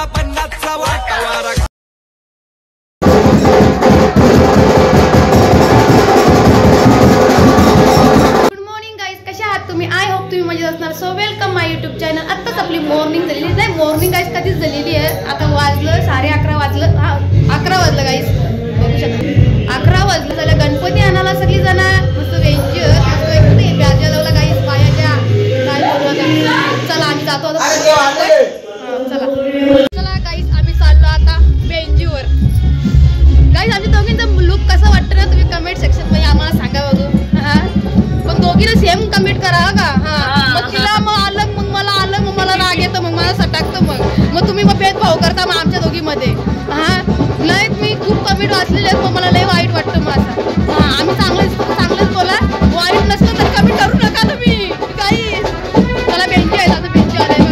50चा वाटा तुम्ही I hope तुम्ही मजेत असणार। सो वेलकम माय यूट्यूब चॅनल। आत्ताच आपली मॉर्निंग झालेली नाही, मॉर्निंग गाईस कधीच झालेली आहे। आता वाजलं 11:30 वाजलं, 11 वाजलं गाईस, बघू शकता 11 वाजलं झालं। गणपती आणायला सगळी जण मस्त वेंचर मस्त एकदम बाजारला गाईस पायाच्या काय बोलू। चला आम्ही जातो आता, चला गाईस आम्ही चाललो आता बेंजीवर। गाईस आम्ही दोघींचा लुक कसा वाटतं ना तुम्ही कमेंट सेक्शन मध्ये आम्हाला सांगा बघू। पण दोघीला सेम कमेंट करा का? मग तिला मग आलं मग मला आलं मग मला राग येतो मग मला सटाकतं मग तुम्ही मग भेदभाव करता मग आमच्या दोघीमध्ये। लय मी खूप कमेंट वाचलेले आहेत, मग मला लय वाईट वाटतं मग असं। आम्ही चांगलंच बोला, वाईट नसलं तर कमेंट करू नका तुम्ही काही। मला बेंची आहे, आता बेंची आलाय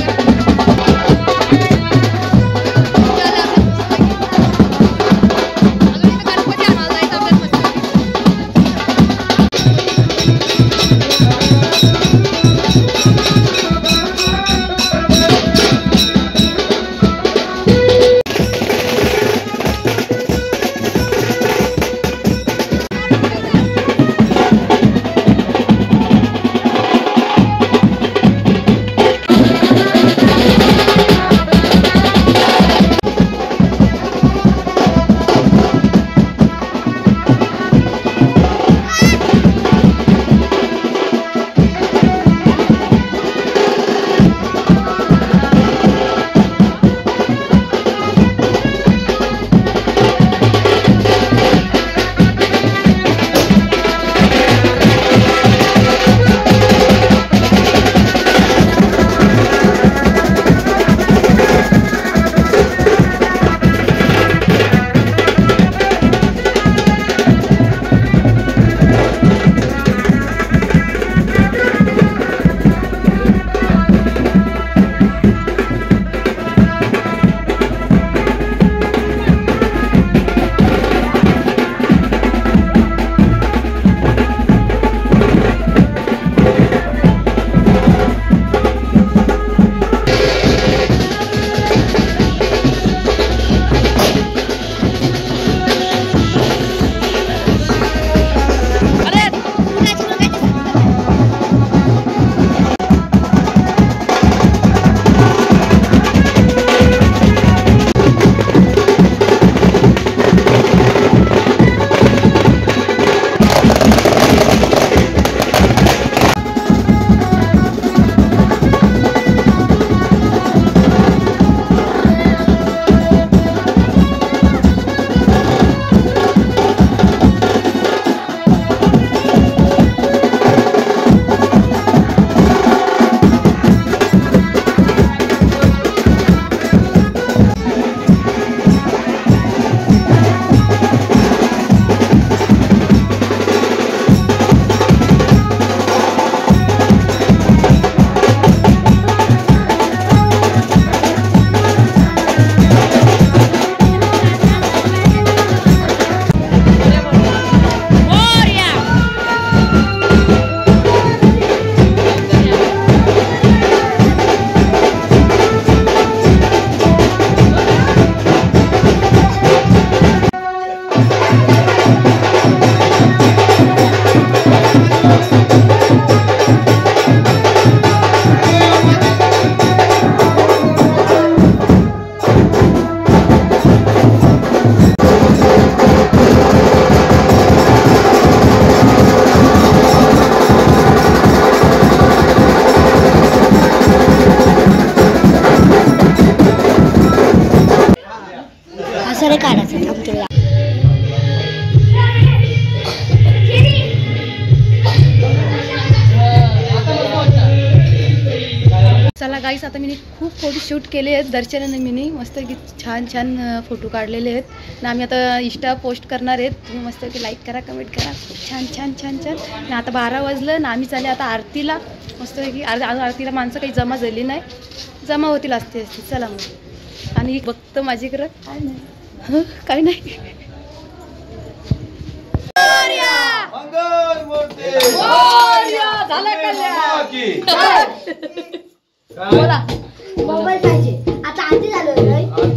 चला गाईस आता मी खूप फोटो शूट केले आहेत दर्शनाने, मी मस्त की छान छान फोटो काढलेले आहेत ना। आम्ही आता इंस्टा पोस्ट करणार आहेत, तुम्ही मस्त की लाईक करा कमेंट करा, छान छान छान छान ना। आता 12 वाजलं ना, आम्ही चालले आता आरतीला। मस्त की आरतीला माणसं काही जमा झाली नाही, जमा होतील असते। चला मग आणि बघतं माझीकडं काय नाही बोला मोबाईल पाहिजे आता आधी झालं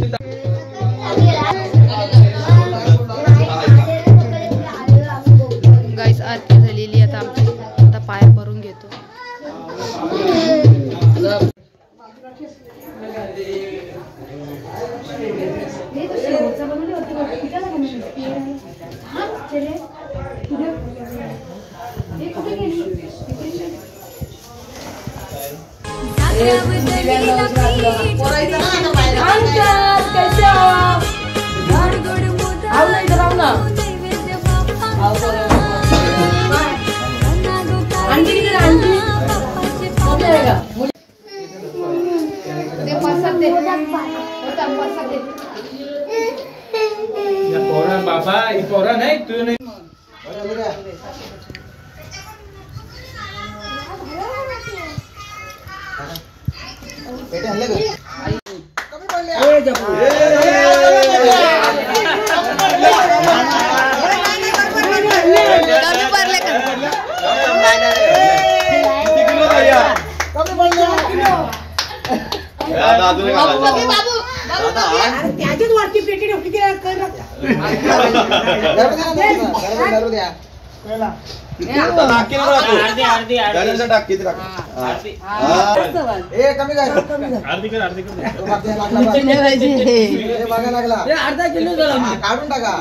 बाबा पोरा नाही तू नाही त्याच्यात वरती पेटी ठेवली की अर्धा किलो काढून टाका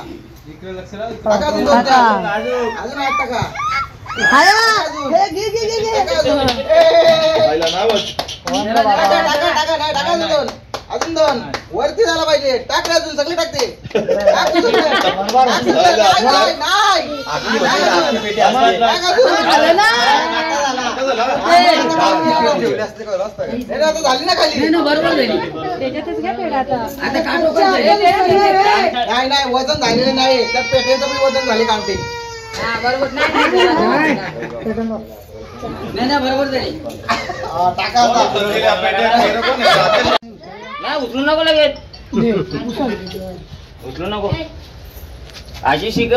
अजून दोन वरती झाला पाहिजे टाक अजून सगळे टाकते झाली ना खाली नाही नाही वजन झालेलं नाही त्या पेट्याचं पण वजन झाले कामते बरोबर झाली टाका उचलू नको लगेच उचलू नको आशी शिक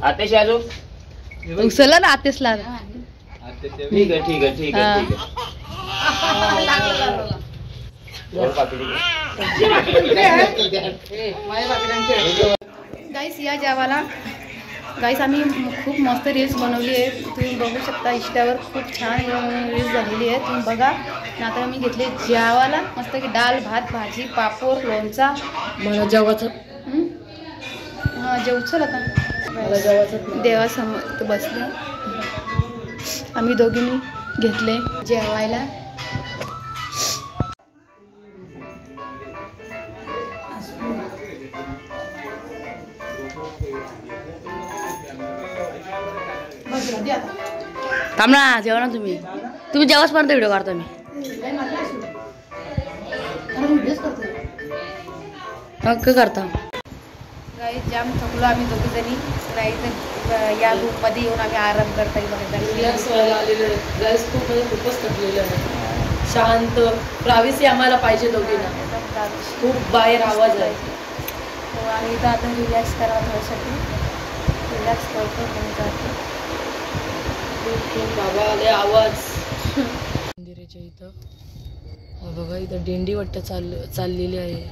आतेश आजू उचलला ना आतेसला ठीक आहे ठीक आहे ठीक आहे ठीक आहे गाईस या जेवायला गाईस आम्ही खूप मस्त रील्स बनवली आहे तुम्ही बघू शकता इंस्टावर खूप छान रील्स झालेली आहे तुम्ही बघा आता मी घेतले जेवायला मस्त की डाळ भात भाजी पापड लोणचा मला जेवायचं हां जेवचल आता देवासमोर बसले आम्ही दोघींनी घेतले जेवायला थांब ना जेवा ना तुम्ही जेवासपर्यंत व्हिडिओ काढतो मी करता काही जाम थकलो आम्ही दोघी जणी नाही तर या रूममध्ये येऊन आम्ही आराम करता रिलॅक्स व्हायला आलेलो आहे गाईस खूप म्हणजे खूपच थकलेलं आहे शांत प्रायव्हसी आम्हाला पाहिजे दोघींना खूप बाहेर आवाज आहे हो आम्ही इथं आता रिलॅक्स करावा थोड्यासाठी रिलॅक्स करतो बाबा आले आवाज मंदिराच्या इथं बघा इथं दिंडी वाटतं चाललेली आहे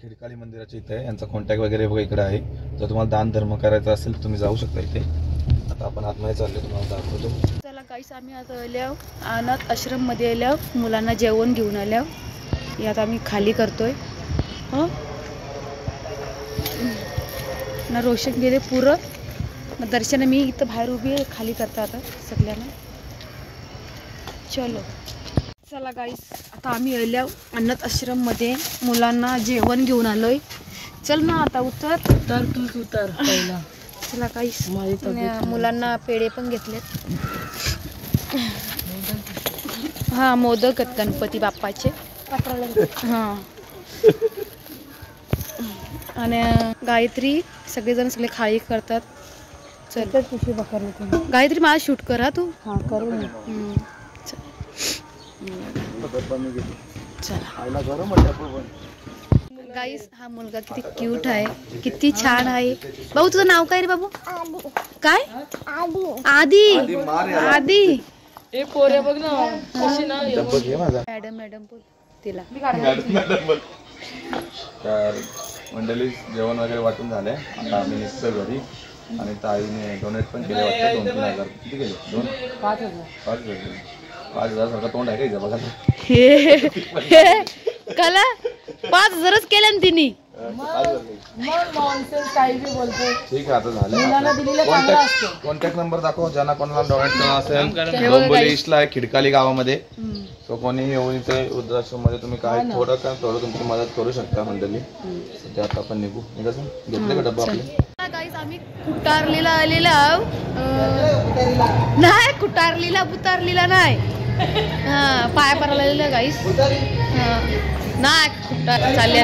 खिडकाळी मंदिराच्या इथे यांचा कॉन्टॅक्ट वगैरे बघा इकडे आहे जर तुम्हाला दान धर्म करायचा असेल तर तुम्ही जाऊ शकता इथे आता आपण आतमध्ये चालले तुम्हाला दाखवतो चला गाईस आम्ही आता आल्या अनाथ आश्रममध्ये आल्या मुलांना जेवण घेऊन आल्या यात आम्ही खाली करतोय हो ना रोशन गेले पुरं मग दर्शन मी इथं बाहेर उभी आहे खाली करता आता सगळ्यांना चलो चला गाईस आता आम्ही आल्या अनाथ आश्रममध्ये मुलांना जेवण घेऊन आलोय चल ना आता उतर तर तूच उतर पहिला चला गाईस मुलांना पेढे पण घेतलेत हां मोदक आहेत गणपती बाप्पाचे हां आणि गायत्री सगळेजण सगळे खाली करतात चल गायत्री मला शूट कर हा तू हां करू गाईस हा मुलगा किती क्यूट आहे किती छान आहे भाऊ तुझं नाव काय रे बाबू काय आदी आदी ए पोरे बघ ना कशी ना मॅडम बोल तिला मंडळी जेवण वगैरे वाटून झालंय. आता आम्ही निघतो घरी आणि ताईने डोनेट पण केले वाटतं 2-3 हजार. किती केले? 5,000 सारखं तोंड आहे का हिचं बघा. कला 5,000च केल्या ना तिने. ठीक आहे आता झालं. कॉन्टॅक्ट नंबर दाखव ज्यांना कोणाला डोनेट केला असेल. डोंबिवली ईस्टला आहे, खिडकाली गावामध्ये. तो कोणी येऊन इथे वृद्धाश्रम मध्ये तुम्ही काय थोडं तुमची मदत करू शकता मंडळी. ते आता आपण निघायचं. घेतले का डब्बा आपले? गाईस आम्ही कुटारलीला आलेला आहोत. नाही कुटारलीला बुतारलीला नाही. हा पाया परायला आलेला गाईस. नाही कुटार चालले.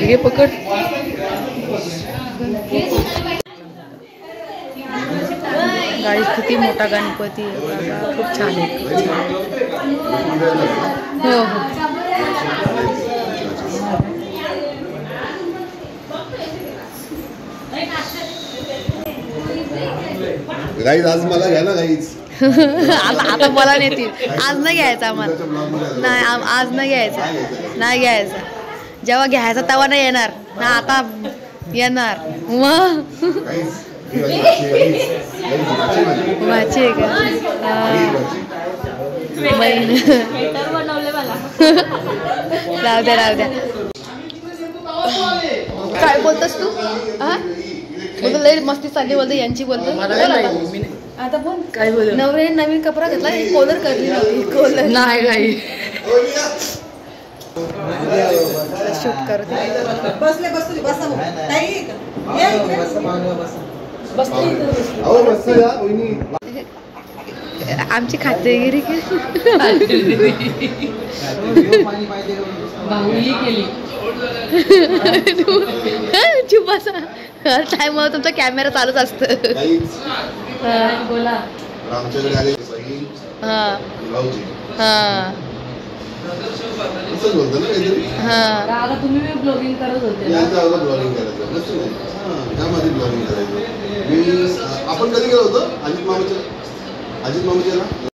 घे पकड. गाईस किती मोठा गणपती आहे. खूप छान आहे. हो हो. गाईज आज मला घ्या ना गाईज. आता मला नेतील. आज नाही घ्यायचं आम्हाला. नाही आज नाही घ्यायचं. नाही घ्यायचं. जेव्हा घ्यायचा तेव्हा नाही येणार ना. आता येणार मग. माझी का राहू द्या राहू द्या. काय बोलतोस तू? हा बोलतो लई मस्ती चालली. बोलतो यांची बोलतो. आता बोल काय बोल. नवरे नवीन कपडा घेतला. कॉलर करली नव्हती. कॉलर नाही गाई शूट करते. आमची खातेगिरी चुप बसा. टाइम तुमचा कॅमेरा चालूच असतं. बोला. हा हा आता तुम्ही ब्लॉगिंग करत होते. आपण कधी गेलो होतो अजित मामाच्या